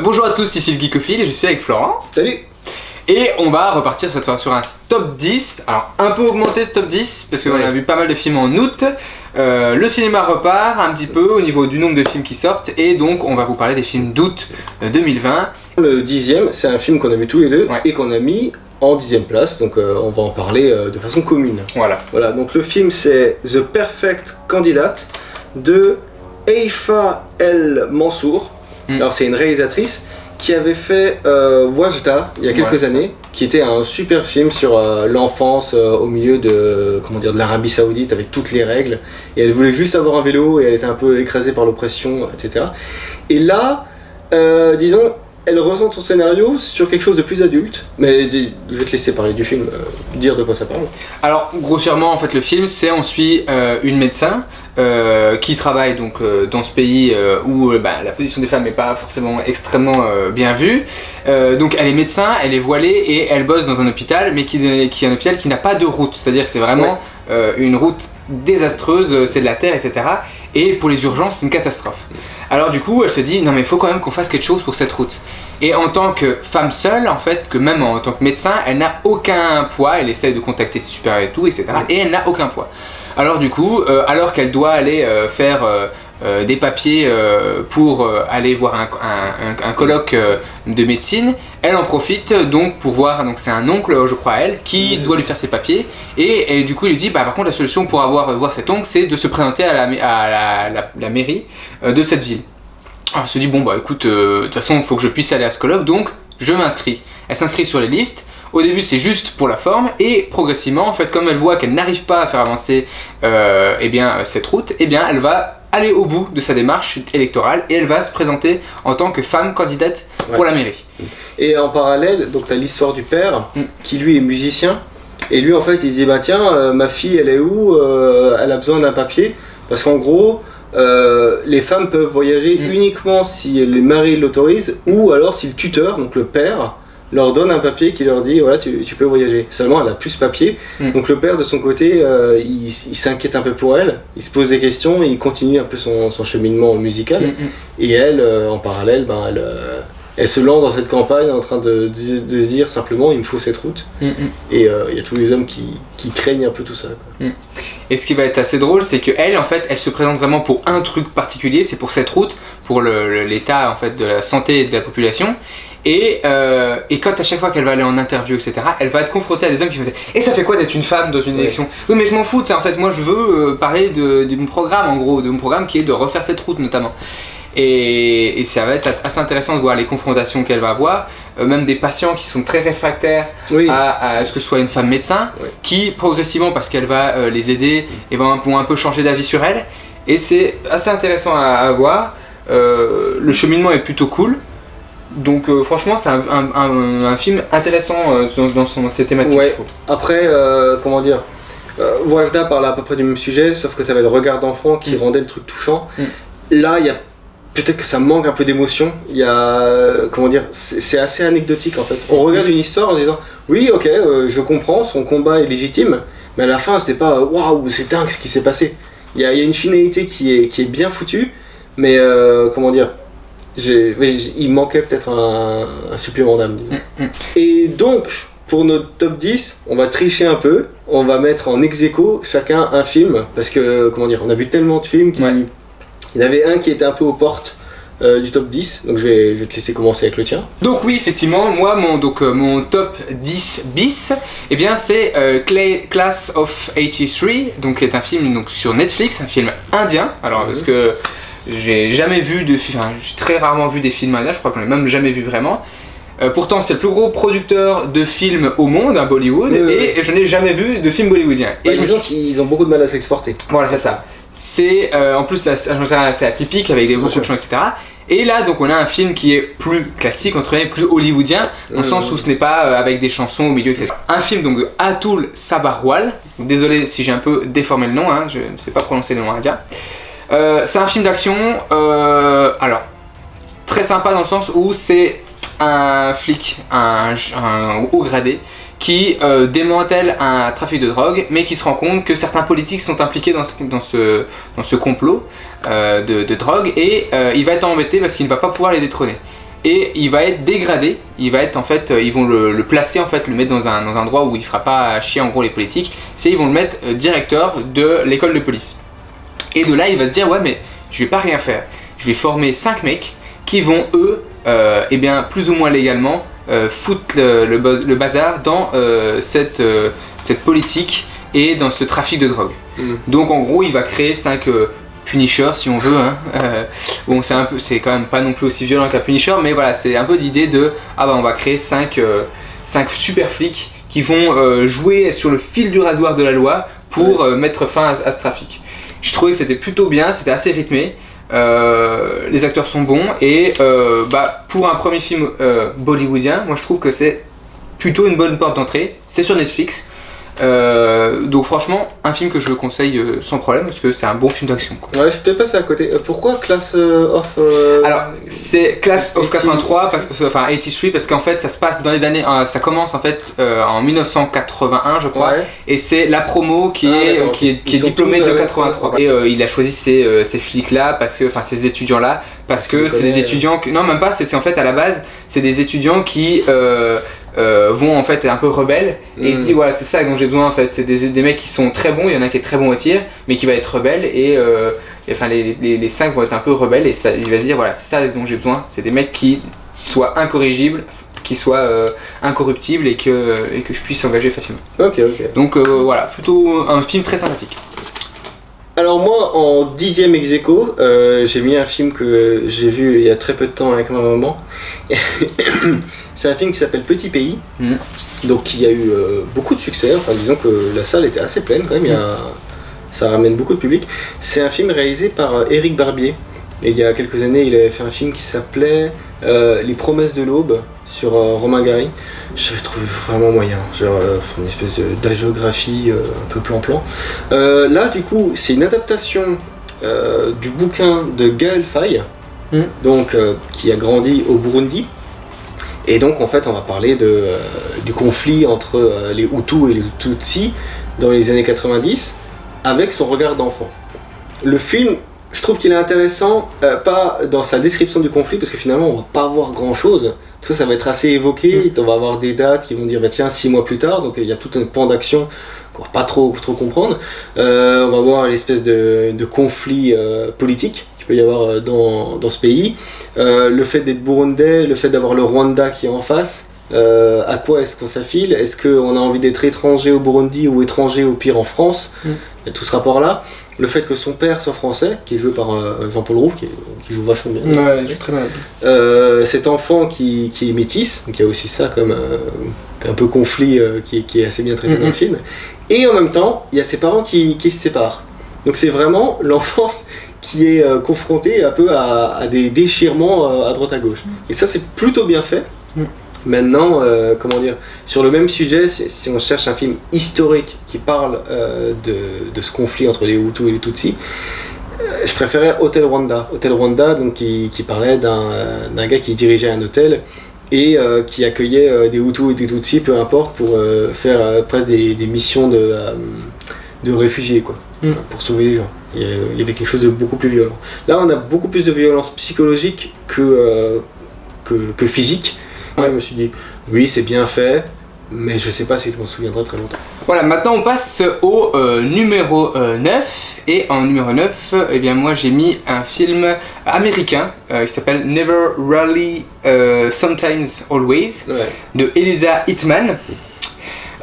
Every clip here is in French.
Bonjour à tous, ici le Geekophile et je suis avec Florent. Salut. Et on va repartir cette fois sur un top 10. Alors un peu augmenté ce top 10 parce qu'on a vu pas mal de films en août. Le cinéma repart un petit peu au niveau du nombre de films qui sortent. Et donc on va vous parler des films d'août 2020. Le 10e, c'est un film qu'on a vu tous les deux et qu'on a mis en 10e place. Donc on va en parler de façon commune. Voilà, donc le film c'est The Perfect Candidate de Haifa El Mansour. Alors c'est une réalisatrice qui avait fait Wajda il y a quelques années, qui était un super film sur l'enfance au milieu de l'Arabie Saoudite avec toutes les règles, et elle voulait juste avoir un vélo et elle était un peu écrasée par l'oppression, etc. Et là, disons, elle ressent son scénario sur quelque chose de plus adulte, mais je vais te laisser parler du film, dire de quoi ça parle. Alors grossièrement en fait le film c'est on suit une médecin qui travaille donc dans ce pays où la position des femmes n'est pas forcément extrêmement bien vue. Donc elle est médecin, elle est voilée et elle bosse dans un hôpital, mais qui est un hôpital qui n'a pas de route, c'est-à-dire c'est vraiment une route désastreuse, c'est de la terre, etc. Et pour les urgences c'est une catastrophe. Alors du coup elle se dit non mais il faut quand même qu'on fasse quelque chose pour cette route. Et en tant que femme seule, en fait, que même en tant que médecin, elle n'a aucun poids, elle essaye de contacter ses supérieurs et tout, etc. Et elle n'a aucun poids. Alors du coup, alors qu'elle doit aller faire des papiers pour aller voir un colloque de médecine, elle en profite donc pour voir, donc c'est un oncle je crois à elle, qui doit lui faire ses papiers, et du coup il lui dit par contre la solution pour voir cet oncle c'est de se présenter à la mairie de cette ville. Alors elle se dit bon écoute, de toute façon il faut que je puisse aller à ce colloque, donc je m'inscris. Elle s'inscrit sur les listes. Au début c'est juste pour la forme, et progressivement en fait comme elle voit qu'elle n'arrive pas à faire avancer cette route, elle va aller au bout de sa démarche électorale et elle va se présenter en tant que femme candidate pour la mairie. Et en parallèle, donc tu as l'histoire du père qui lui est musicien, et lui en fait il se dit bah tiens ma fille elle est où, elle a besoin d'un papier, parce qu'en gros les femmes peuvent voyager uniquement si les maris l'autorisent, ou alors si le tuteur, donc le père, leur donne un papier qui leur dit voilà tu peux voyager. Seulement elle a plus ce papier, donc le père de son côté il s'inquiète un peu pour elle, il se pose des questions, il continue un peu son cheminement musical, et elle en parallèle elle se lance dans cette campagne en train de se dire simplement il me faut cette route, et il y a tous les hommes qui craignent un peu tout ça, quoi. Et ce qui va être assez drôle, c'est qu'elle en fait elle se présente vraiment pour un truc particulier, c'est pour cette route, pour l'état en fait de la santé de la population. Et quand à chaque fois qu'elle va aller en interview, etc., elle va être confrontée à des hommes qui vont dire « Et ça fait quoi d'être une femme dans une élection ?» Oui mais je m'en fous de ça, en fait moi je veux parler de mon programme, en gros, de mon programme qui est de refaire cette route notamment. Et ça va être assez intéressant de voir les confrontations qu'elle va avoir, même des patients qui sont très réfractaires à ce que ce soit une femme médecin, qui progressivement, parce qu'elle va les aider, et vont un peu changer d'avis sur elle. Et c'est assez intéressant à voir, le cheminement est plutôt cool. Donc franchement c'est un film intéressant dans ses thématiques. Après comment dire, Wajda parlait à peu près du même sujet, sauf que tu avais le regard d'enfant qui rendait le truc touchant. Là il y a peut-être que ça manque un peu d'émotion, il y a comment dire, c'est assez anecdotique en fait. On regarde une histoire en disant oui ok je comprends, son combat est légitime, mais à la fin c'était pas waouh c'est dingue ce qui s'est passé. Il y a une finalité qui est bien foutue, mais comment dire, il manquait peut-être un supplément d'âme. Et donc, pour notre top 10, on va tricher un peu, on va mettre en ex-aequo chacun un film, parce que, comment dire, on a vu tellement de films qu'il y en avait un qui était un peu aux portes du top 10, donc je vais te laisser commencer avec le tien. Donc oui, effectivement, moi, mon top 10 bis, c'est Class of 83, donc qui est un film sur Netflix, un film indien, alors parce que j'ai jamais vu de film, j'ai très rarement vu des films indiens, je crois qu'on n'en a même jamais vu vraiment. Pourtant c'est le plus gros producteur de films au monde, Bollywood, et je n'ai jamais vu de film bollywoodien. Et disons qu'ils ont beaucoup de mal à s'exporter. Voilà, c'est ça. C'est en plus assez atypique avec beaucoup de chants, etc. Et là donc on a un film qui est plus classique, entre guillemets, plus hollywoodien, dans le sens où ce n'est pas avec des chansons au milieu, etc. Un film donc de Atul Sabharwal, désolé si j'ai un peu déformé le nom, je ne sais pas prononcer le nom indien. C'est un film d'action, alors très sympa dans le sens où c'est un flic, un haut gradé qui démantèle un trafic de drogue, mais qui se rend compte que certains politiques sont impliqués dans ce complot de drogue, et il va être embêté parce qu'il ne va pas pouvoir les détrôner. et il va être dégradé. Il va être en fait, ils vont le placer en fait, le mettre dans un endroit où il fera pas chier en gros les politiques. Ils vont le mettre directeur de l'école de police. Et de là il va se dire ouais mais je vais pas rien faire. Je vais former 5 mecs qui vont eux, eh bien plus ou moins légalement foutre le bazar dans cette politique et dans ce trafic de drogue. Donc en gros il va créer 5 Punisher si on veut, hein. Bon c'est quand même pas non plus aussi violent qu'un Punisher, mais voilà c'est un peu l'idée de ah bah on va créer 5 super flics qui vont jouer sur le fil du rasoir de la loi pour mettre fin à ce trafic. Je trouvais que c'était plutôt bien, c'était assez rythmé, les acteurs sont bons et bah, pour un premier film bollywoodien, moi je trouve que c'est plutôt une bonne porte d'entrée, c'est sur Netflix. Donc franchement un film que je conseille sans problème parce que c'est un bon film d'action. Ouais, je suis peut-être passé à côté. Pourquoi Class of Alors c'est Class of 83 parce que, enfin 83 parce qu'en fait ça se passe dans les années, ça commence en fait en 1981 je crois, et c'est la promo qui est diplômée de 83 et il a choisi ces flics là parce que, enfin ces étudiants là parce que c'est des étudiants que, non même pas, c'est en fait à la base c'est des étudiants qui vont en fait être un peu rebelles et il se dit voilà c'est ça dont j'ai besoin en fait, c'est des mecs qui sont très bons, il y en a qui est très bon au tir mais qui va être rebelle et enfin les 5 vont être un peu rebelles et ça, il va se dire voilà c'est ça dont j'ai besoin, c'est des mecs qui soient incorrigibles, qui soient incorruptibles et que je puisse engager facilement. Donc voilà, plutôt un film très sympathique. Alors moi en 10e ex aequo, j'ai mis un film que j'ai vu il y a très peu de temps avec ma maman. C'est un film qui s'appelle Petit Pays, donc qui a eu beaucoup de succès, enfin disons que la salle était assez pleine quand même, ça ramène beaucoup de public. C'est un film réalisé par Éric Barbier, et il y a quelques années il avait fait un film qui s'appelait Les Promesses de l'Aube sur Romain Gary. J'avais trouvé vraiment moyen, genre une espèce d'agiographie un peu plan-plan. Là du coup c'est une adaptation du bouquin de Gaël Faye, donc, qui a grandi au Burundi. Et donc en fait on va parler du conflit entre les Hutus et les Tutsis dans les années 90 avec son regard d'enfant. Le film, je trouve qu'il est intéressant, pas dans sa description du conflit parce que finalement on va pas voir grand chose, parce que ça va être assez évoqué, on va avoir des dates qui vont dire bah, tiens 6 mois plus tard, donc il y a tout un pan d'action qu'on va pas trop comprendre. On va voir l'espèce de conflit politique peut y avoir dans ce pays, le fait d'être burundais, le fait d'avoir le Rwanda qui est en face, à quoi est-ce qu'on s'affile, est-ce qu'on a envie d'être étranger au Burundi ou étranger au pire en France, il y a tout ce rapport là, le fait que son père soit français, qui est joué par Jean-Paul Rouve, qui joue vachement bien, ouais, il joue très bien. Cet enfant qui est métis, donc il y a aussi ça comme un peu conflit qui est assez bien traité dans le film, et en même temps il y a ses parents qui se séparent, donc c'est vraiment l'enfance qui est confronté un peu à des déchirements à droite à gauche. Et ça c'est plutôt bien fait. Maintenant, comment dire, sur le même sujet, si on cherche un film historique qui parle de ce conflit entre les Hutus et les Tutsis, je préférais Hotel Rwanda. Hotel Rwanda, donc, qui parlait d'un gars qui dirigeait un hôtel et qui accueillait des Hutus et des Tutsis, peu importe, pour faire presque des missions de réfugiés, quoi, pour sauver les gens. Il y avait quelque chose de beaucoup plus violent. Là, on a beaucoup plus de violence psychologique que physique. Ouais. Je me suis dit, oui, c'est bien fait, mais je sais pas si je m'en souviendrai très longtemps. Voilà, maintenant on passe au numéro 9. Et en numéro 9, eh bien, moi j'ai mis un film américain qui s'appelle Never Really Sometimes Always, de Eliza Hittman.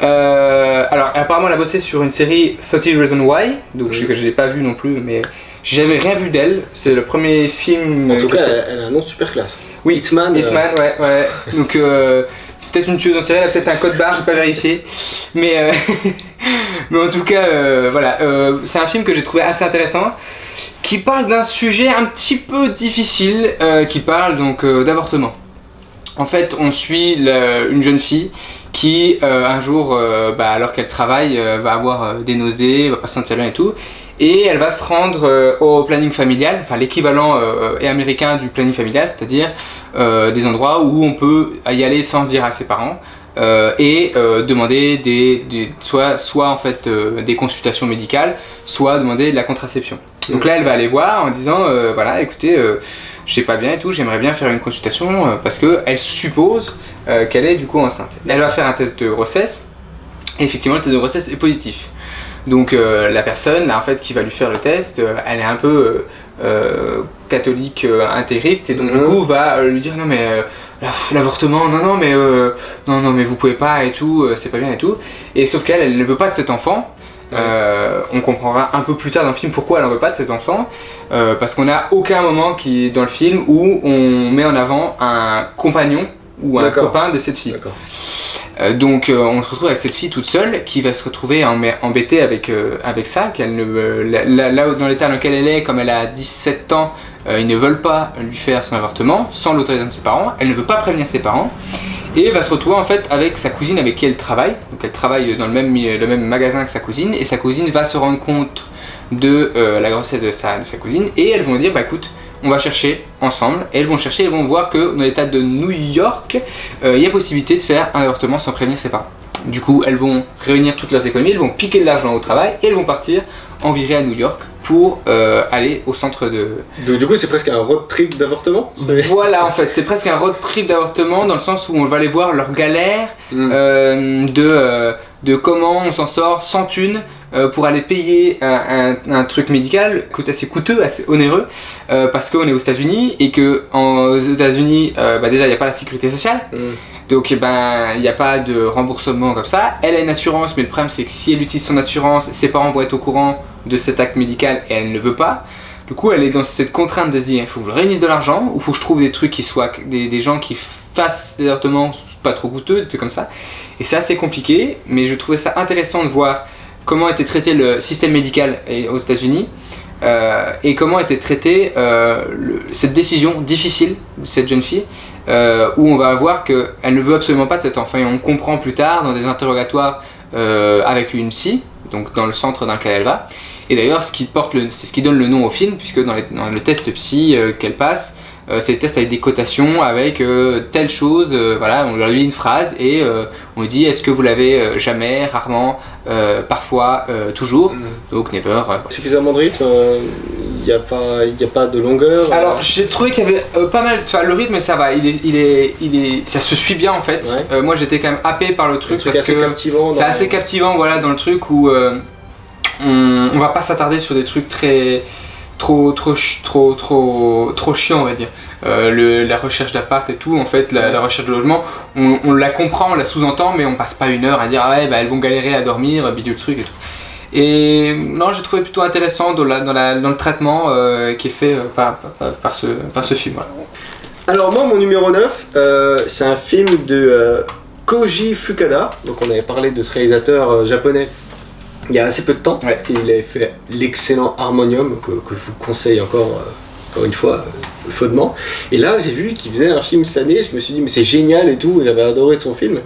Alors apparemment elle a bossé sur une série 30 Reasons Why, donc je l'ai pas vu non plus, mais j'avais rien vu d'elle, c'est le premier film. En tout cas elle a un nom super classe. Oui, Hittman, ouais. Donc c'est peut-être une tueuse en série, elle a peut-être un code barre, j'ai pas vérifié, mais en tout cas voilà, c'est un film que j'ai trouvé assez intéressant, qui parle d'un sujet un petit peu difficile, qui parle donc d'avortement. En fait on suit une jeune fille qui un jour, alors qu'elle travaille, va avoir des nausées, va pas se sentir bien et tout, et elle va se rendre au planning familial, enfin l'équivalent américain du planning familial, c'est-à-dire des endroits où on peut y aller sans dire à ses parents et demander soit en fait des consultations médicales, soit demander de la contraception. Donc là elle va aller voir en disant voilà écoutez je sais pas bien et tout, j'aimerais bien faire une consultation parce qu'elle suppose qu'elle est du coup enceinte. Elle va faire un test de grossesse et effectivement le test de grossesse est positif. Donc la personne là, en fait, qui va lui faire le test, elle est un peu catholique intégriste et donc du coup va lui dire non mais l'avortement, non mais vous pouvez pas et tout, c'est pas bien et tout. Et sauf qu'elle ne veut pas de cet enfant. On comprendra un peu plus tard dans le film pourquoi elle en veut pas de cet enfant, parce qu'on n'a aucun moment dans le film où on met en avant un compagnon ou un copain de cette fille. Donc on se retrouve avec cette fille toute seule qui va se retrouver embêtée avec ça, qu'elle là dans l'état dans lequel elle est, comme elle a 17 ans, ils ne veulent pas lui faire son avortement sans l'autorisation de ses parents, elle ne veut pas prévenir ses parents et va se retrouver en fait avec sa cousine avec qui elle travaille. Donc elle travaille dans le même magasin que sa cousine et sa cousine va se rendre compte de la grossesse de sa cousine et elles vont dire bah écoute, on va chercher ensemble, et elles vont voir que dans l'état de New York, il y a possibilité de faire un avortement sans prévenir ses parents. Du coup, elles vont réunir toutes leurs économies, elles vont piquer de l'argent au travail, et elles vont partir en virée à New York pour aller au centre de... Donc du coup, c'est presque un road trip d'avortement. Voilà, en fait, c'est presque un road trip d'avortement, dans le sens où on va aller voir leurs galères de comment on s'en sort sans thune, pour aller payer un truc médical assez coûteux, assez onéreux, parce qu'on est aux États-Unis et que aux États-Unis, déjà il n'y a pas la sécurité sociale, donc il n'y a pas de remboursement comme ça. Elle a une assurance, mais le problème c'est que si elle utilise son assurance, ses parents vont être au courant de cet acte médical et elle ne veut pas. Du coup, elle est dans cette contrainte de se dire il faut que je réunisse de l'argent ou il faut que je trouve des trucs qui soient des gens qui fassent des avortements pas trop coûteux, des trucs comme ça. Et c'est assez compliqué, mais je trouvais ça intéressant de voir comment était traité le système médical aux États-Unis et comment était traitée cette décision difficile de cette jeune fille, où on va voir qu'elle ne veut absolument pas de cet enfant. Et on comprend plus tard dans des interrogatoires avec une psy, donc dans le centre dans lequel elle va. Et d'ailleurs, c'est ce qui donne le nom au film, puisque dans le test psy qu'elle passe, c'est des tests avec des cotations, avec telle chose, voilà, on leur lit une phrase et on dit est-ce que vous l'avez jamais, rarement, parfois, toujours, donc never. Suffisamment de rythme, il n'y a pas de longueur. Alors j'ai trouvé qu'il y avait pas mal, enfin le rythme ça va, ça se suit bien en fait. Ouais. Moi j'étais quand même happé par le truc parce que c'est assez captivant, voilà, dans le truc où on va pas s'attarder sur des trucs trop chiant, on va dire. La recherche d'appart et tout, en fait, la recherche de logement, on la comprend, on la sous-entend, mais on passe pas une heure à dire ah ouais, elles vont galérer à dormir, bidule truc et tout. Et non, j'ai trouvé plutôt intéressant dans le traitement qui est fait par ce film. Voilà. Alors moi, mon numéro 9, c'est un film de Koji Fukada. Donc on avait parlé de ce réalisateur japonais il y a assez peu de temps, parce qu'il avait fait l'excellent Harmonium, que je vous conseille encore une fois, chaudement. Et là, j'ai vu qu'il faisait un film cette année, je me suis dit, mais c'est génial et tout, j'avais adoré son film.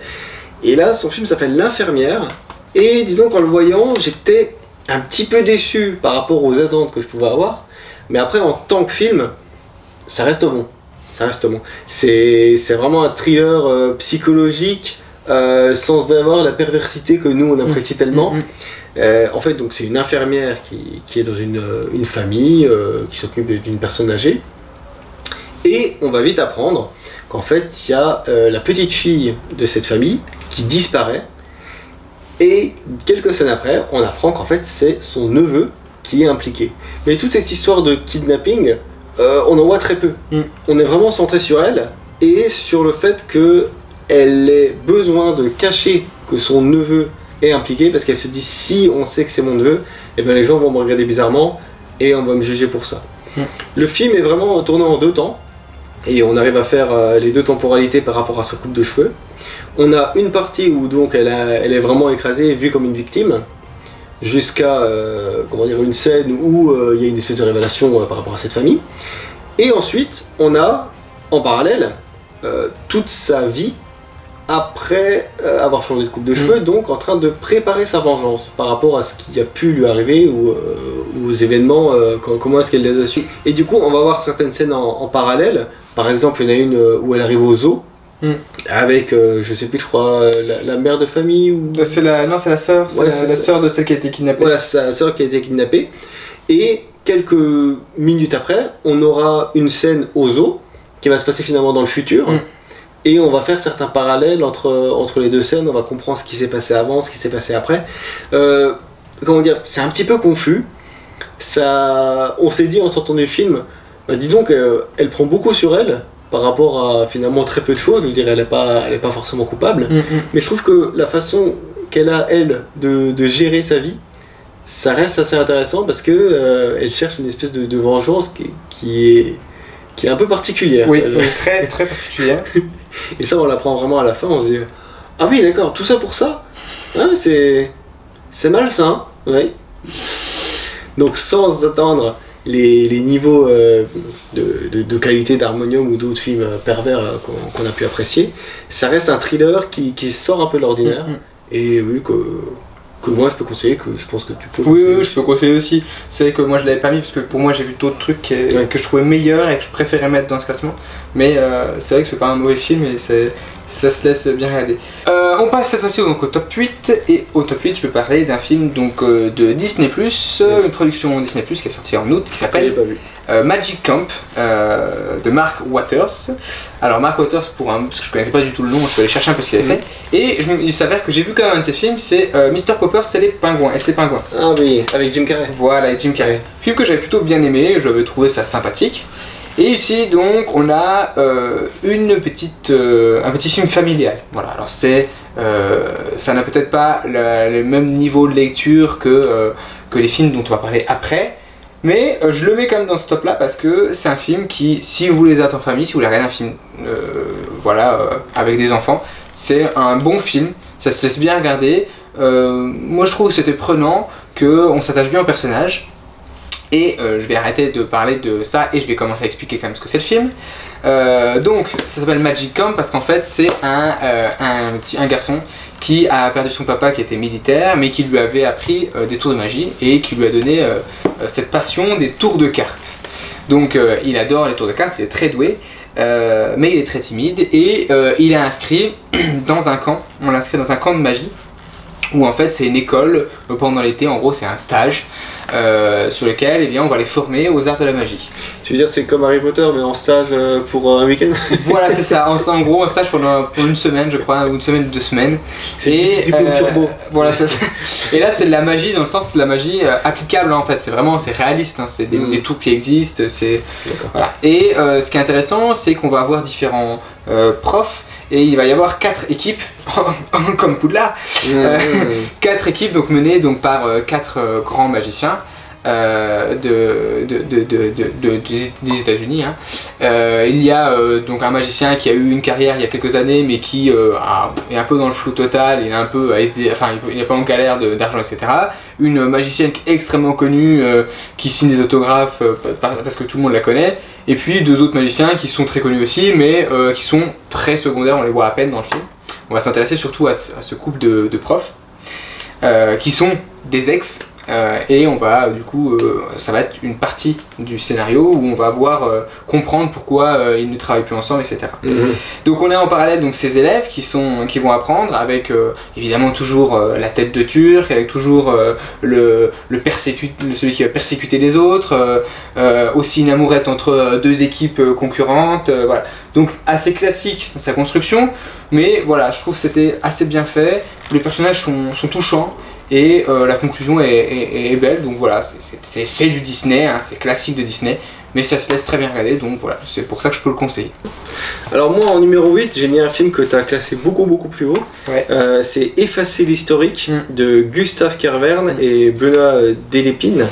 Et là, son film s'appelle L'Infirmière, et disons qu'en le voyant, j'étais un petit peu déçu par rapport aux attentes que je pouvais avoir, mais après, en tant que film, ça reste bon. Ça reste bon. C'est vraiment un thriller psychologique, sans avoir la perversité que nous, on apprécie tellement. En fait, donc c'est une infirmière qui est dans une famille qui s'occupe d'une personne âgée, et on va vite apprendre qu'en fait il y a la petite fille de cette famille qui disparaît, et quelques scènes après on apprend qu'en fait c'est son neveu qui est impliqué. Mais toute cette histoire de kidnapping, on en voit très peu. On est vraiment centré sur elle et sur le fait qu'elle ait besoin de cacher que son neveu est impliqué, parce qu'elle se dit si on sait que c'est mon neveu, et bien les gens vont me regarder bizarrement et on va me juger pour ça. Le film est vraiment tourné en 2 temps et on arrive à faire les 2 temporalités par rapport à sa coupe de cheveux. On a une partie où donc elle est vraiment écrasée, vue comme une victime, jusqu'à une scène où il y a une espèce de révélation par rapport à cette famille. Et ensuite on a en parallèle toute sa vie après avoir changé de coupe de cheveux, donc en train de préparer sa vengeance par rapport à ce qui a pu lui arriver ou aux événements, comment est-ce qu'elle les a su. Et du coup on va voir certaines scènes en parallèle. Par exemple il y en a une où elle arrive au zoo avec, je sais plus, je crois, la mère de famille ou... Non, c'est la sœur, c'est la sœur de celle qui a été kidnappée. Voilà, c'est sa sœur qui a été kidnappée. Et quelques minutes après, on aura une scène au zoo qui va se passer finalement dans le futur. Et on va faire certains parallèles entre les deux scènes, on va comprendre ce qui s'est passé avant, ce qui s'est passé après. Comment dire, c'est un petit peu confus. On s'est dit en sortant du film, bah, dis donc, elle prend beaucoup sur elle par rapport à finalement très peu de choses. Je veux dire, elle n'est pas forcément coupable. Mais je trouve que la façon qu'elle a, elle, de gérer sa vie, ça reste assez intéressant parce que elle cherche une espèce de vengeance qui est un peu particulière. Oui, très très particulière. Et ça, on l'apprend vraiment à la fin, on se dit ah oui, d'accord, tout ça pour ça, hein, c'est malsain, ouais. Donc sans attendre les niveaux de qualité d'Harmonium ou d'autres films pervers qu'on a pu apprécier, ça reste un thriller qui sort un peu de l'ordinaire. Et oui, que moi je peux conseiller, que je pense que tu peux conseiller. Oui, je peux conseiller aussi. C'est vrai que moi je l'avais pas mis parce que pour moi j'ai vu d'autres trucs que je trouvais meilleurs et que je préférais mettre dans ce classement. Mais c'est vrai que c'est pas un mauvais film et ça se laisse bien regarder. On passe cette fois-ci donc au top 8. Et au top 8 je vais parler d'un film donc, de Disney+, une production Disney+, qui est sortie en août, qui s'appelle Magic Camp de Mark Waters. Alors Mark Waters, parce que je connaissais pas du tout le nom, je suis allé chercher un peu ce qu'il avait fait. Et il s'avère que j'ai vu quand même un de ses films, c'est Mr. Popper, c'est les pingouins, et c'est pingouins. Ah oui, avec Jim Carrey. Voilà, avec Jim Carrey. Film que j'avais plutôt bien aimé, j'avais trouvé ça sympathique. Et ici donc on a un petit film familial. Voilà, alors ça n'a peut-être pas le même niveau de lecture que les films dont on va parler après. Mais je le mets quand même dans ce top là parce que c'est un film qui, si vous voulez être en famille, si vous voulez regarder un film avec des enfants, c'est un bon film, ça se laisse bien regarder. Moi je trouve que c'était prenant, qu'on s'attache bien au personnage. Et je vais arrêter de parler de ça et je vais commencer à expliquer quand même ce que c'est le film. Donc ça s'appelle Magic Camp parce qu'en fait c'est un garçon qui a perdu son papa qui était militaire mais qui lui avait appris des tours de magie et qui lui a donné cette passion des tours de cartes. Donc il adore les tours de cartes, il est très doué mais il est très timide et il est inscrit dans un camp, on l'a inscrit dans un camp de magie où en fait c'est une école pendant l'été, en gros c'est un stage sur lequel eh bien, on va les former aux arts de la magie. Tu veux dire c'est comme Harry Potter mais en stage pour un week-end? Voilà c'est ça, en gros un stage pour une semaine je crois, une semaine, 2 semaines. C'est du turbo. Voilà, ça. Et là c'est de la magie dans le sens c'est de la magie applicable en fait, c'est vraiment réaliste, hein, c'est des tours qui existent, voilà. Et ce qui est intéressant c'est qu'on va avoir différents profs. Et il va y avoir 4 équipes, comme Poudlard, 4 équipes donc, menées donc, par 4 grands magiciens des États-Unis. Hein. Il y a donc un magicien qui a eu une carrière il y a quelques années mais qui est un peu dans le flou total, il est un peu il est pas en galère d'argent, etc. Une magicienne extrêmement connue qui signe des autographes parce que tout le monde la connaît. Et puis 2 autres magiciens qui sont très connus aussi mais qui sont très secondaires, on les voit à peine dans le film. On va s'intéresser surtout à ce couple de profs qui sont des ex. Et on va du coup, ça va être une partie du scénario où on va comprendre pourquoi ils ne travaillent plus ensemble, etc. Donc on a en parallèle donc ces élèves qui vont apprendre avec évidemment toujours la tête de Turc, avec toujours celui qui va persécuter les autres, aussi une amourette entre 2 équipes concurrentes, voilà. Donc assez classique dans sa construction, mais voilà, je trouve que c'était assez bien fait, les personnages sont touchants. Et la conclusion est belle, donc voilà, c'est du Disney, hein, c'est classique de Disney, mais ça se laisse très bien regarder, donc voilà, c'est pour ça que je peux le conseiller. Alors moi en numéro 8, j'ai mis un film que tu as classé beaucoup plus haut, c'est Effacer l'historique de Gustave Kervern et Benoît Delépine.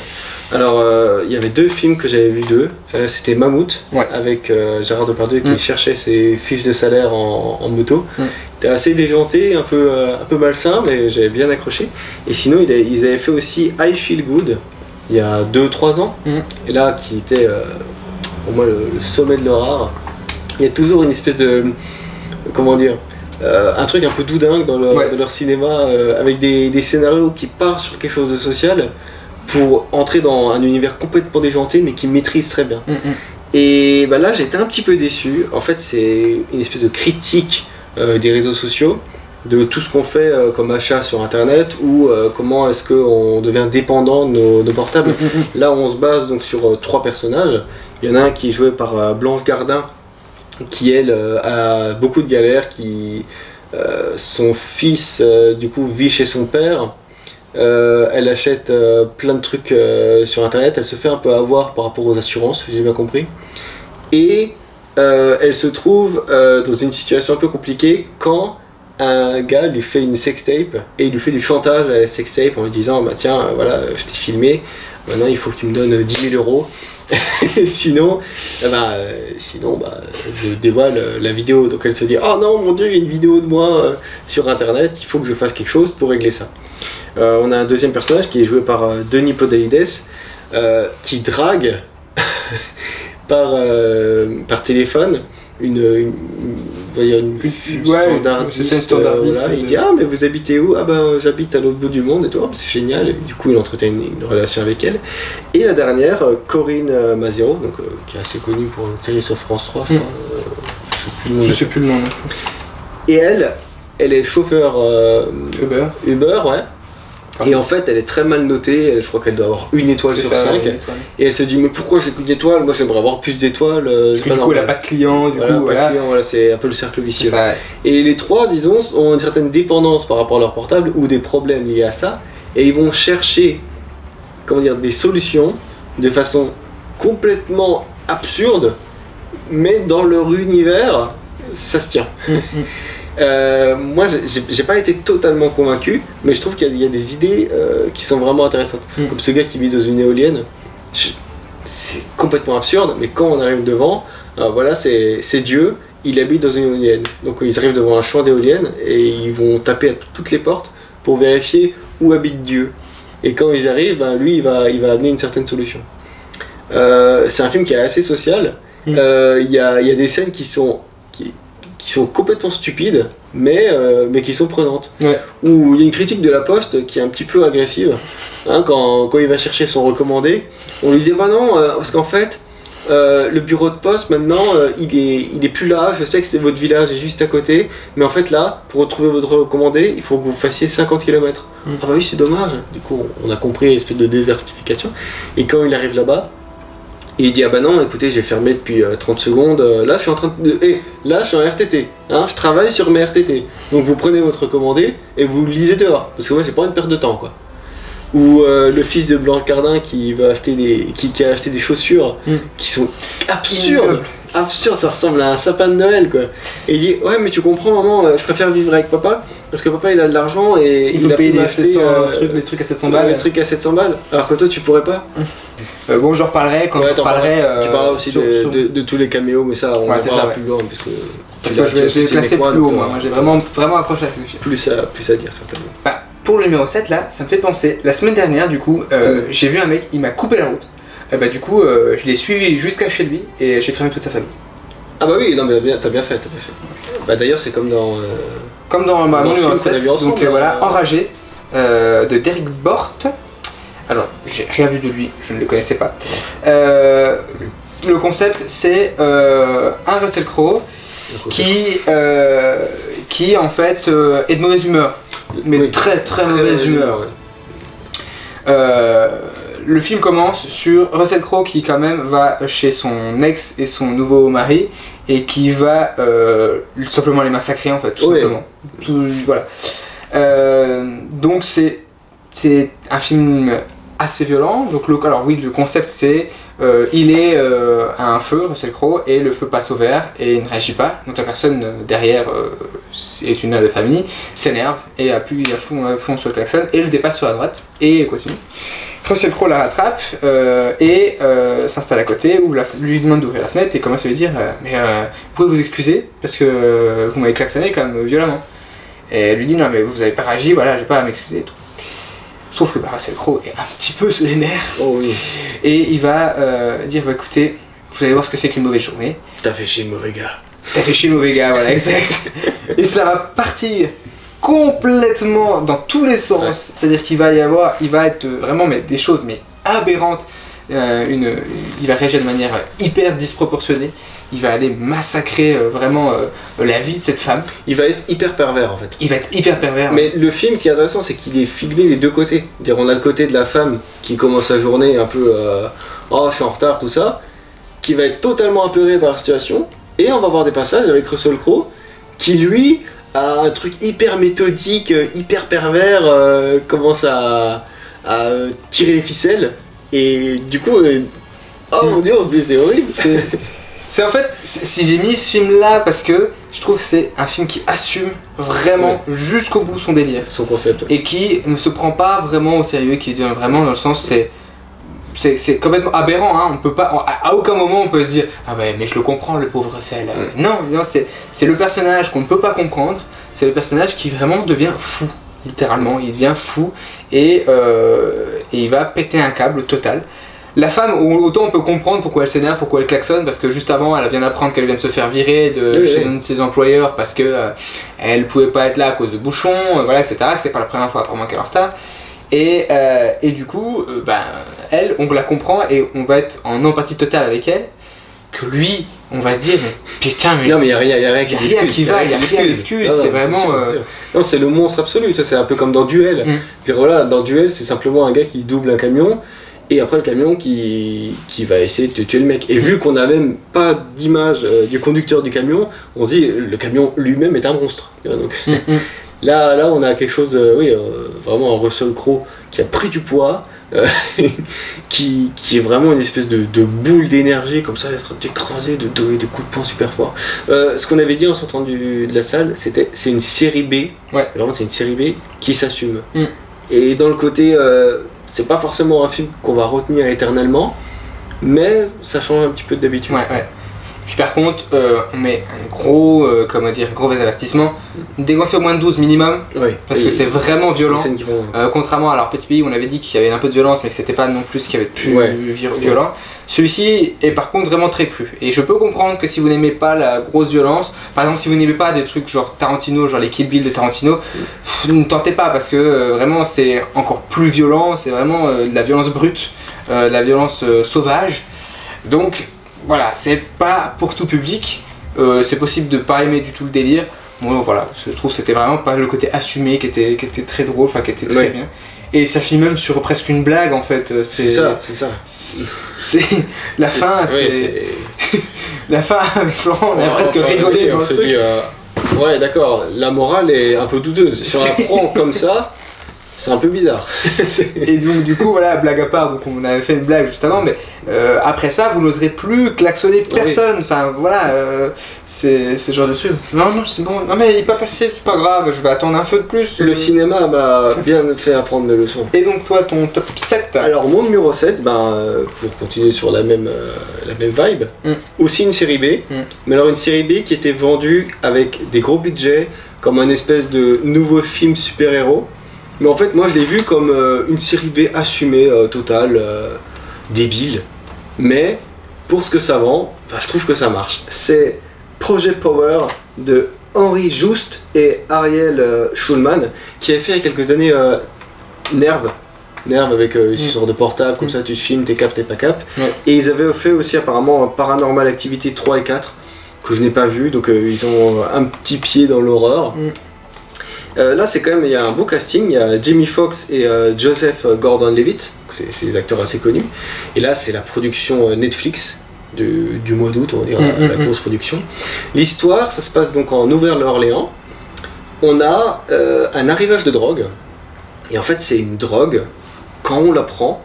Alors il y avait 2 films que j'avais vus d'eux, c'était Mammouth avec Gérard Depardieu qui cherchait ses fiches de salaire en moto. C'était assez déjanté, un peu malsain, mais j'avais bien accroché. Et sinon ils avaient fait aussi I Feel Good il y a 2-3 ans, et là qui était pour moi le sommet de l'horreur. Il y a toujours une espèce de, comment dire, un truc un peu doudingue dans leur cinéma, avec des scénarios qui partent sur quelque chose de social pour entrer dans un univers complètement déjanté mais qui maîtrise très bien. Et là j'étais un petit peu déçu. En fait c'est une espèce de critique des réseaux sociaux de tout ce qu'on fait comme achat sur internet ou comment est-ce qu'on devient dépendant de nos portables. Là on se base donc sur 3 personnages. Il y en a un qui est joué par Blanche Gardin qui elle a beaucoup de galères, son fils du coup vit chez son père. Elle achète plein de trucs sur internet, elle se fait un peu avoir par rapport aux assurances, si j'ai bien compris. Et elle se trouve dans une situation un peu compliquée quand un gars lui fait une sextape et il lui fait du chantage à la sextape en lui disant bah tiens voilà je t'ai filmé, maintenant il faut que tu me donnes 10 000 euros sinon je dévoile la vidéo. Donc elle se dit oh non mon dieu il y a une vidéo de moi sur internet, il faut que je fasse quelque chose pour régler ça. On a un deuxième personnage qui est joué par Denis Podalides qui drague par téléphone une standardiste, voilà. Il dit ah mais vous habitez où? Ah ben j'habite à l'autre bout du monde et tout, c'est génial. Et du coup il entretient une relation avec elle. Et la dernière, Corinne Maziero, donc qui est assez connue pour une série sur France 3 je crois. Je sais plus le nom. Et elle est chauffeur Uber, ouais. Et en fait elle est très mal notée, je crois qu'elle doit avoir 1 étoile sur 5. Et elle se dit mais pourquoi j'ai qu'une étoile, moi j'aimerais avoir plus d'étoiles. Parce que du coup elle a pas de clients, voilà, c'est un peu le cercle vicieux. Et les 3 disons ont une certaine dépendance par rapport à leur portable ou des problèmes liés à ça. Et ils vont chercher des solutions de façon complètement absurde, mais dans leur univers ça se tient. Moi j'ai pas été totalement convaincu, mais je trouve qu'il y a des idées qui sont vraiment intéressantes. Comme ce gars qui vit dans une éolienne, c'est complètement absurde, mais quand on arrive devant, voilà c'est Dieu, il habite dans une éolienne. Donc ils arrivent devant un champ d'éoliennes et ils vont taper à toutes les portes pour vérifier où habite Dieu. Et quand ils arrivent, lui il va amener une certaine solution. C'est un film qui est assez social. Il y a des scènes qui sont complètement stupides, mais qui sont prenantes. Ouais. Où il y a une critique de la Poste qui est un petit peu agressive. Quand il va chercher son recommandé, on lui dit bah non, parce qu'en fait, le bureau de poste maintenant, il est plus là. Je sais que votre village est juste à côté, mais en fait là, pour retrouver votre recommandé, il faut que vous fassiez 50 km. Ah bah oui, c'est dommage. Du coup, on a compris l'espèce de désertification. Et quand il arrive là-bas, et il dit ah bah non écoutez j'ai fermé depuis 30 secondes, là je suis en train de... là je suis en RTT, je travaille sur mes RTT. Donc vous prenez votre recommandé et vous le lisez dehors, parce que moi j'ai pas envie de perdre de temps quoi. Ou le fils de Blanche Gardin qui a acheté des chaussures qui sont absurdes, ça ressemble à un sapin de Noël quoi. Et il dit ouais mais tu comprends maman, je préfère vivre avec papa, parce que papa il a de l'argent et il a pu m'acheter les trucs à 700 balles. Les trucs à 700 balles, alors que toi tu pourrais pas. Bon j'en reparlerai quand je reparlerai. Tu parleras aussi de tous les caméos, mais ça on va parler plus loin parce que je vais classer plus haut moi j'ai vraiment accroché à ce film. Plus à dire certainement. Pour le numéro 7 là, ça me fait penser, la semaine dernière du coup, j'ai vu un mec, il m'a coupé la route. Du coup, je l'ai suivi jusqu'à chez lui et j'ai cramé toute sa famille. Ah bah oui, non mais t'as bien fait. D'ailleurs c'est comme dans... mon numéro 7, donc voilà, Enragé, de Derek Bort. Alors, j'ai rien vu de lui, je ne le connaissais pas. Le concept c'est un Russell Crowe qui en fait est de mauvaise humeur. Mais très mauvaise humeur. Le film commence sur Russell Crowe qui quand même va chez son ex et son nouveau mari et qui va simplement les massacrer en fait, tout simplement. Voilà. Donc c'est un film assez violent. Donc alors oui, le concept c'est il est à un feu, Russell Crowe, et le feu passe au vert et il ne réagit pas. Donc la personne derrière est une mère de famille, s'énerve et appuie à fond sur le klaxon et le dépasse sur la droite et continue. Russell Crowe la rattrape et s'installe à côté, ou lui demande d'ouvrir la fenêtre et commence à lui dire mais vous pouvez vous excuser parce que vous m'avez klaxonné quand même violemment. Et elle lui dit non mais vous avez pas réagi, voilà j'ai pas à m'excuser et tout. Sauf que Russell Crowe est un petit peu sur les nerfs. Oh oui. Et il va dire bah, écoutez, vous allez voir ce que c'est qu'une mauvaise journée. T'as fait chez le mauvais gars. Voilà, exact. Et ça va partir complètement dans tous les sens. Ouais. C'est-à-dire qu'il va être vraiment des choses aberrantes. Il va réagir de manière hyper disproportionnée. il va aller massacrer vraiment la vie de cette femme. Il va être hyper pervers en fait. Il va être hyper pervers. Mais le film, ce qui est intéressant, c'est qu'il est filmé des deux côtés. C'est-à-dire, on a le côté de la femme qui commence sa journée un peu oh, je suis en retard, tout ça, qui va être totalement apeurée par la situation. Et on va voir des passages avec Russell Crowe qui, lui, a un truc hyper méthodique, hyper pervers, commence à tirer les ficelles. Et du coup, oh mon dieu, on se dit c'est horrible. C'est en fait, si j'ai mis ce film là parce que je trouve que c'est un film qui assume vraiment jusqu'au bout son délire. Son concept. Et qui ne se prend pas vraiment au sérieux, qui est vraiment dans le sens, c'est complètement aberrant, hein. On peut pas, à aucun moment on peut se dire ah bah mais je le comprends le pauvre Russell. Non, c'est le personnage qu'on ne peut pas comprendre, c'est le personnage qui vraiment devient fou, littéralement, il devient fou et il va péter un câble total. La femme, autant on peut comprendre pourquoi elle s'énerve, pourquoi elle klaxonne, parce que juste avant elle vient d'apprendre qu'elle vient de se faire virer de chez un de ses employeurs parce que elle pouvait pas être là à cause de bouchons, voilà, etc. Que c'est pas la première fois apparemment qu'elle est en retard. Et du coup, elle, on la comprend et on va être en empathie totale avec elle. Que lui, on va se dire, mais putain, mais. Non, mais il n'y a rien qui va, il n'y a rien qui excuse. C'est vraiment. Non, c'est le monstre absolu, c'est un peu comme dans Duel. C'est-à-dire, voilà, dans Duel, c'est simplement un gars qui double un camion. Et après le camion qui va essayer de tuer le mec. Et vu qu'on n'a même pas d'image du conducteur du camion, on se dit le camion lui-même est un monstre. Donc, là on a quelque chose, vraiment un Russell Crowe qui a pris du poids, qui est vraiment une espèce de boule d'énergie comme ça, il est en train d'écraser, de donner des coups de poing super forts. Ce qu'on avait dit en sortant de la salle, c'est une série B. Vraiment c'est une série B qui s'assume. Et dans le côté... c'est pas forcément un film qu'on va retenir éternellement, mais ça change un petit peu d'habitude. Puis par contre, on met un gros avertissement, dégoncer au moins de 12 minimum, parce que c'est vraiment violent. Contrairement à leur Petit Pays, où on avait dit qu'il y avait un peu de violence, mais que c'était pas non plus ce qu'il y avait de plus violent. Celui-ci est par contre vraiment très cru. Et je peux comprendre que si vous n'aimez pas la grosse violence, par exemple si vous n'aimez pas des trucs genre Tarantino, genre les Kill Bill de Tarantino, ne tentez pas parce que vraiment c'est encore plus violent, c'est vraiment de la violence brute, de la violence sauvage. Donc voilà, c'est pas pour tout public, c'est possible de pas aimer du tout le délire. Moi voilà, je trouve que c'était vraiment pas le côté assumé qui était très drôle, enfin qui était très bien. Et ça finit même sur presque une blague en fait. C'est ça. C'est la fin, c'est la fin avec Florent, on a presque rigolé dans le truc. Dit, ouais d'accord, la morale est un peu douteuse. Si on la prend comme ça, c'est un peu bizarre. Et donc du coup voilà, blague à part, donc on avait fait une blague juste avant, mais après ça vous n'oserez plus klaxonner personne, enfin voilà, c'est ce genre de truc. Non c'est bon, non mais il est pas passé, c'est pas grave, je vais attendre un peu de plus. Le cinéma m'a bien fait apprendre des leçons. Et donc toi ton top 7? Alors mon numéro 7, pour continuer sur la même vibe, aussi une série B, mais alors une série B qui était vendue avec des gros budgets, comme un espèce de nouveau film super-héros. Mais en fait, moi je l'ai vu comme une série B assumée, totale, débile. Mais pour ce que ça vend, je trouve que ça marche. C'est Project Power de Henry Joost et Ariel Schulman, qui avait fait il y a quelques années Nerve avec une sorte de portable, comme ça tu te filmes, t'es cap, t'es pas cap. Et ils avaient fait aussi apparemment Paranormal Activity 3 et 4, que je n'ai pas vu, donc ils ont un petit pied dans l'horreur. Là c'est quand même, il y a un beau casting, il y a Jamie Foxx et Joseph Gordon-Levitt, c'est des acteurs assez connus. Et là c'est la production Netflix du mois d'août, on va dire, la grosse production. L'histoire, ça se passe donc en Nouvelle-Orléans. On a un arrivage de drogue, et en fait c'est une drogue, quand on la prend,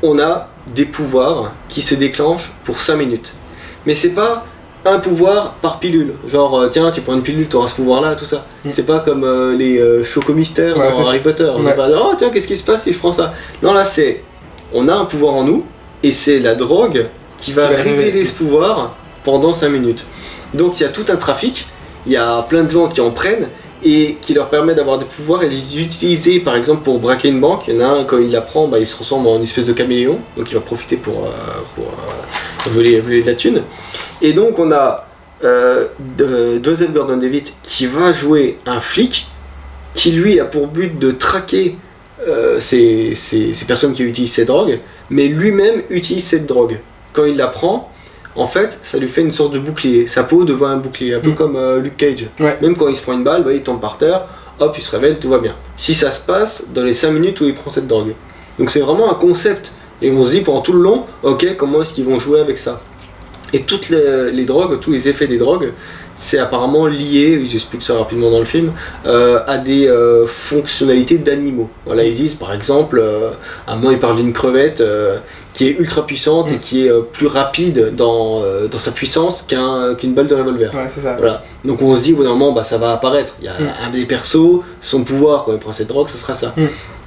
on a des pouvoirs qui se déclenchent pour 5 minutes. Mais c'est pas un pouvoir par pilule, genre tiens tu prends une pilule, tu auras ce pouvoir là, tout ça. C'est pas comme les chocomystères dans Harry Potter, on pas oh tiens qu'est-ce qui se passe si je prends ça. Non là c'est, on a un pouvoir en nous, et c'est la drogue qui va révéler ce pouvoir pendant 5 minutes. Donc il y a tout un trafic, il y a plein de gens qui en prennent, et qui leur permet d'avoir des pouvoirs et les utiliser par exemple pour braquer une banque. Il y en a un, quand il la prend, il se transforme en une espèce de caméléon, donc il va profiter pour voler de la thune. Et donc on a Joseph Gordon-Levitt qui va jouer un flic qui lui a pour but de traquer ces personnes qui utilisent cette drogue, mais lui-même utilise cette drogue. Quand il la prend, en fait, ça lui fait une sorte de bouclier. Sa peau devient un bouclier, un peu comme Luke Cage. Ouais. Même quand il se prend une balle, il tombe par terre, hop, il se révèle, tout va bien. Si ça se passe dans les 5 minutes où il prend cette drogue. Donc c'est vraiment un concept. Et on se dit pendant tout le long, ok, comment est-ce qu'ils vont jouer avec ça? Et toutes les drogues, tous les effets des drogues, c'est apparemment lié, j'explique ça rapidement dans le film, à des fonctionnalités d'animaux. Voilà, ils disent par exemple, à un moment ils parlent d'une crevette qui est ultra puissante et qui est plus rapide dans sa puissance qu'une balle de revolver. Ouais, c'est ça. Voilà. Donc on se dit au bout d'un moment, ça va apparaître. Il y a un des persos, son pouvoir quand il prend cette drogue, ce sera ça.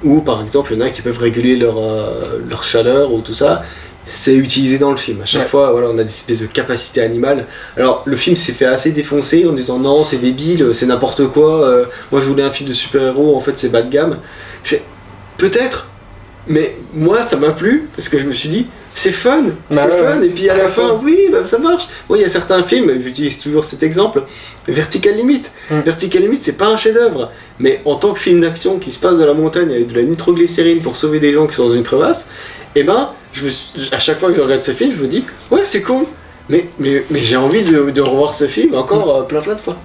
Ou par exemple, il y en a qui peuvent réguler leur chaleur ou tout ça. C'est utilisé dans le film. À chaque fois, voilà, on a des espèces de capacités animales. Alors, le film s'est fait assez défoncer en disant non, c'est débile, c'est n'importe quoi. Moi, je voulais un film de super-héros, en fait, c'est bas de gamme. Peut-être, mais moi, ça m'a plu parce que je me suis dit, c'est fun, et puis à la fin, oui, ça marche. Moi, il y a certains films, j'utilise toujours cet exemple, Vertical Limit. Vertical Limit, c'est pas un chef-d'œuvre, mais en tant que film d'action qui se passe dans la montagne avec de la nitroglycérine pour sauver des gens qui sont dans une crevasse, et à chaque fois que je regarde ce film, je me dis, ouais, c'est cool, mais j'ai envie de revoir ce film encore plein de fois.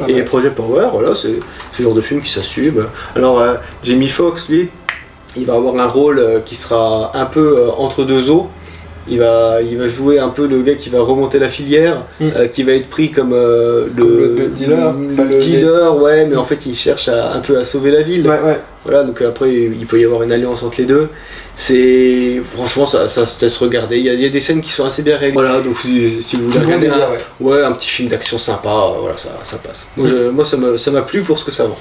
Et Project Power, voilà, c'est le genre de film qui s'assume. Alors, Jamie Foxx, lui, il va avoir un rôle qui sera un peu entre deux eaux. Il va jouer un peu le gars qui va remonter la filière, qui va être pris comme le dealer. Le dealer, ouais, mais en fait il cherche un peu à sauver la ville. Voilà, donc après il peut y avoir une alliance entre les deux. Franchement, ça se laisse regarder. Il y a des scènes qui sont assez bien réalisées. Voilà, donc si vous voulez regarder un petit film d'action sympa, voilà, ça passe. Moi ça m'a plu pour ce que ça vaut.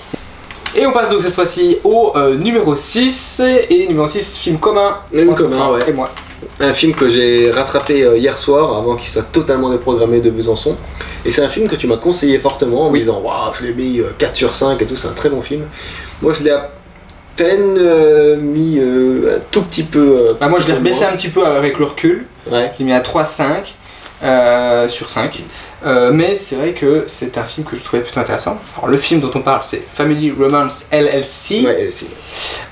Et on passe donc cette fois-ci au numéro 6. Et numéro 6, film commun. Film commun, ouais. Et moi. Un film que j'ai rattrapé hier soir avant qu'il soit totalement déprogrammé de Besançon. Et c'est un film que tu m'as conseillé fortement en me disant waouh, je l'ai mis 4 sur 5 et tout, c'est un très bon film. Moi je l'ai à peine mis un tout petit peu. Moi je l'ai rebaissé un petit peu avec le recul. Ouais. Je l'ai mis à 3,5 sur 5. Mais c'est vrai que c'est un film que je trouvais plutôt intéressant. Alors le film dont on parle, c'est Family Romance LLC,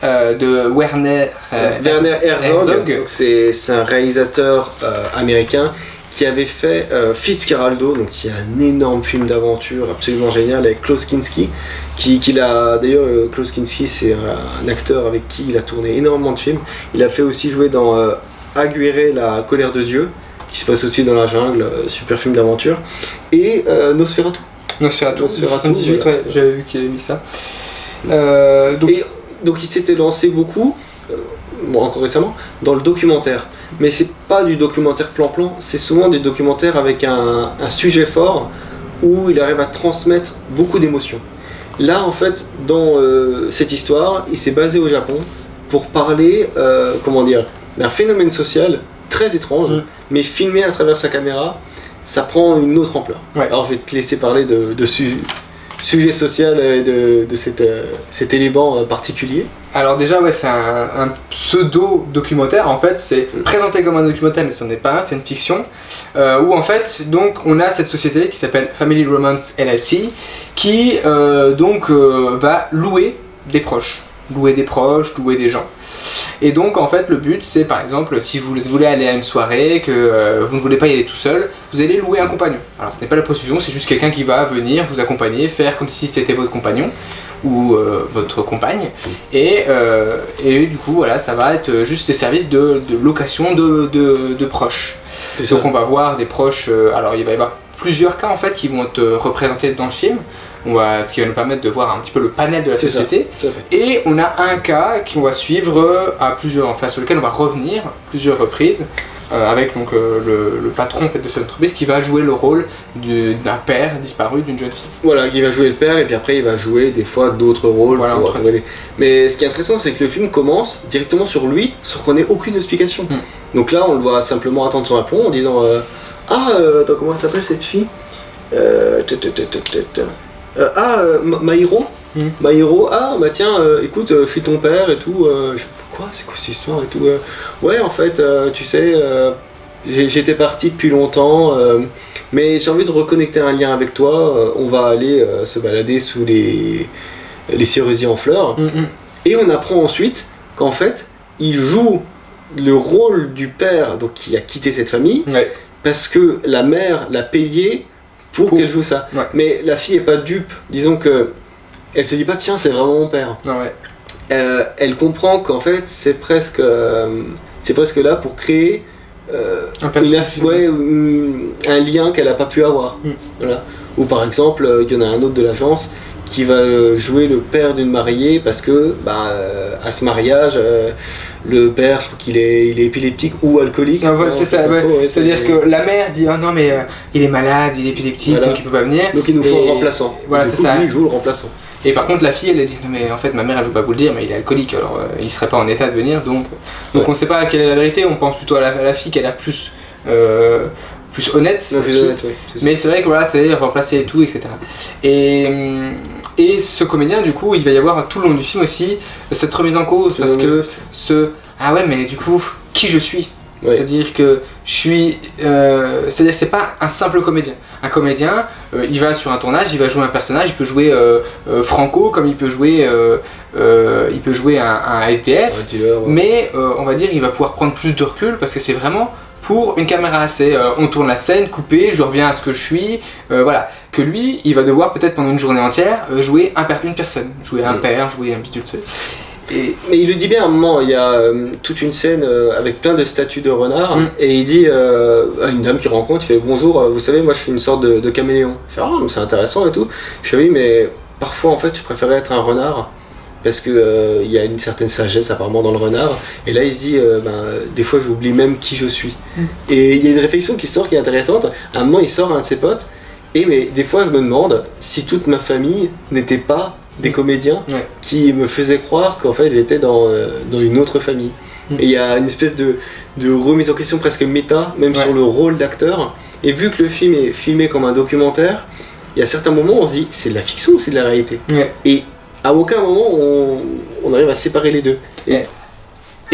de Werner Herzog. C'est un réalisateur américain qui avait fait Fitzcarraldo, donc qui est un énorme film d'aventure absolument génial avec Klaus Kinski. D'ailleurs, Klaus Kinski, c'est un acteur avec qui il a tourné énormément de films. Il a fait aussi jouer dans Aguirre, la colère de Dieu, qui se passe aussi dans la jungle, super film d'aventure, et Nosferatu. Nosferatu 78, ouais, j'avais vu qu'il avait mis ça. Donc il s'était lancé beaucoup, encore récemment, dans le documentaire. Mais c'est pas du documentaire plan-plan, c'est souvent des documentaires avec un sujet fort, où il arrive à transmettre beaucoup d'émotions. Là, en fait, dans cette histoire, il s'est basé au Japon pour parler, d'un phénomène social très étrange, mais filmé à travers sa caméra, ça prend une autre ampleur. Alors je vais te laisser parler de sujet social et de cet élément particulier. Alors déjà, c'est un pseudo-documentaire, en fait, c'est présenté comme un documentaire, mais ce n'est pas un, c'est une fiction, où en fait, donc, on a cette société qui s'appelle Family Romance LLC, qui va louer des proches, louer des gens. Et donc en fait le but c'est par exemple si vous voulez aller à une soirée, que vous ne voulez pas y aller tout seul, vous allez louer un compagnon. Alors ce n'est pas la prostitution, c'est juste quelqu'un qui va venir vous accompagner, faire comme si c'était votre compagnon ou votre compagne, et du coup voilà, ça va être juste des services de location de proches. Donc on va voir des proches, alors il va y avoir plusieurs cas en fait qui vont être représentés dans le film. Ce qui va nous permettre de voir un petit peu le panel de la société. Et on a un cas qu'on va suivre sur lequel on va revenir plusieurs reprises avec donc, le patron en fait, de cette entreprise qui va jouer le rôle d'un père disparu d'une jeune fille. Voilà, qui va jouer le père et puis après il va jouer des fois d'autres rôles. Voilà, mais ce qui est intéressant c'est que le film commence directement sur lui sans qu'on ait aucune explication. Donc là on le voit simplement attendre son aplomb en disant attends, comment s'appelle cette fille Maïro. Maïro, tiens, écoute, je suis ton père et tout. C'est quoi cette histoire et tout ouais, en fait, tu sais, j'étais parti depuis longtemps, mais j'ai envie de reconnecter un lien avec toi. On va aller se balader sous les cerisiers en fleurs. Et on apprend ensuite qu'en fait, il joue le rôle du père donc, qui a quitté cette famille. parce que la mère l'a payé pour qu'elle joue ça. Ouais. Mais la fille est pas dupe, disons que elle se dit pas tiens c'est vraiment mon père. Ah ouais. Elle comprend qu'en fait c'est presque là pour créer un lien qu'elle n'a pas pu avoir. Voilà. Ou par exemple, il y en a un autre de l'agence qui va jouer le père d'une mariée parce que à ce mariage, le père, je crois qu'il est épileptique ou alcoolique. Ah, ouais, c'est ça, c'est-à-dire que la mère dit oh non mais il est malade, il est épileptique, voilà. donc il peut pas venir. Donc il nous faut un remplaçant. Voilà, c'est ça. Lui il joue le remplaçant. Et par contre la fille elle a dit non mais en fait ma mère elle veut pas vous le dire mais il est alcoolique alors il serait pas en état de venir donc on sait pas quelle est la vérité, on pense plutôt à la fille qui a l'air plus honnête, mais c'est vrai que voilà c'est remplacer et tout etc. Et ce comédien du coup il va y avoir tout le long du film aussi cette remise en cause parce que ah ouais mais du coup qui je suis. Ouais. C'est-à-dire que je suis, c'est-à-dire c'est pas un simple comédien. Un comédien, il va sur un tournage, il va jouer un personnage, il peut jouer Franco comme il peut jouer un SDF, mais on va dire il va pouvoir prendre plus de recul parce que c'est vraiment pour une caméra. C'est on tourne la scène, coupé, je reviens à ce que je suis, voilà. Que lui, il va devoir peut-être pendant une journée entière jouer une personne, jouer un père, jouer un bidule. Mais il le dit bien à un moment, il y a toute une scène avec plein de statues de renards et il dit à une dame qui rencontre, il fait bonjour, vous savez moi je suis une sorte de caméléon. Il fait ah c'est intéressant et tout. Je fais oui mais parfois en fait je préférais être un renard parce que il y a une certaine sagesse apparemment dans le renard et là il se dit des fois j'oublie même qui je suis. Et il y a une réflexion qui sort qui est intéressante. À un moment il sort un de ses potes et mais des fois je me demande si toute ma famille n'était pas des comédiens qui me faisaient croire qu'en fait j'étais dans une autre famille. Et il y a une espèce de remise en question presque méta, même sur le rôle d'acteur. Et vu que le film est filmé comme un documentaire, il y a certains moments où on se dit c'est de la fiction ou c'est de la réalité. Et à aucun moment on arrive à séparer les deux. Et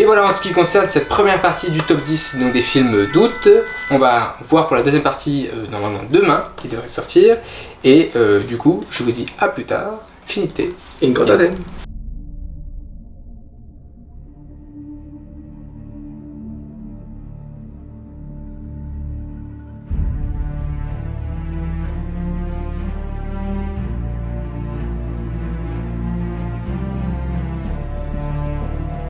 voilà en ce qui concerne cette première partie du top 10 donc des films d'août. On va voir pour la deuxième partie normalement demain qui devrait sortir. Et du coup je vous dis à plus tard. Finité. Incontatem.